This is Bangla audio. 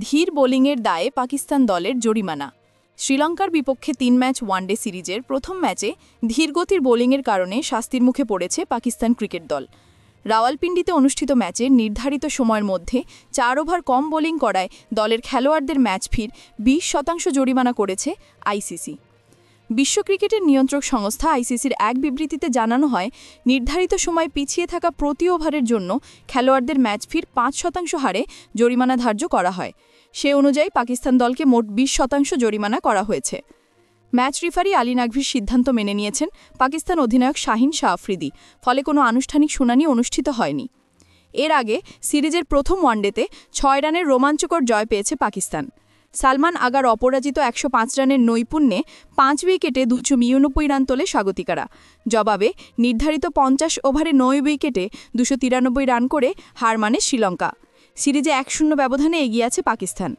ধীর বোলিংয়ের দায়ে পাকিস্তান দলের জরিমানা। শ্রীলঙ্কার বিপক্ষে ৩ ম্যাচ ওয়ানডে সিরিজের প্রথম ম্যাচে ধীরগতির বোলিংয়ের কারণে শাস্তির মুখে পড়েছে পাকিস্তান ক্রিকেট দল। রাওয়ালপিন্ডিতে অনুষ্ঠিত ম্যাচে নির্ধারিত সময়ের মধ্যে ৪ ওভার কম বোলিং করায় দলের খেলোয়াড়দের ম্যাচ ফির ২০% জরিমানা করেছে আইসিসি। বিশ্ব ক্রিকেটের নিয়ন্ত্রক সংস্থা আইসিসির এক বিবৃতিতে জানানো হয়, নির্ধারিত সময় পিছিয়ে থাকা প্রতি ওভারের জন্য খেলোয়াড়দের ম্যাচ ফির ৫% হারে জরিমানা ধার্য করা হয়। সে অনুযায়ী পাকিস্তান দলকে মোট ২০% জরিমানা করা হয়েছে। ম্যাচ রেফারি আলী নাকভির সিদ্ধান্ত মেনে নিয়েছেন পাকিস্তান অধিনায়ক শাহিন শাহ আফ্রিদি, ফলে কোনো আনুষ্ঠানিক শুনানি অনুষ্ঠিত হয়নি। এর আগে সিরিজের প্রথম ওয়ানডেতে ৬ রানের রোমাঞ্চকর জয় পেয়েছে পাকিস্তান। সালমান আগার অপরাজিত ১০৫ রানের নৈপুণ্যে ৫ উইকেটে ২৯৯ রান তোলে স্বাগতিকারা। জবাবে নির্ধারিত ৫০ ওভারে ৯ উইকেটে ২৯৩ রান করে হার মানে শ্রীলঙ্কা। সিরিজে ১-০ ব্যবধানে এগিয়ে আছে পাকিস্তান।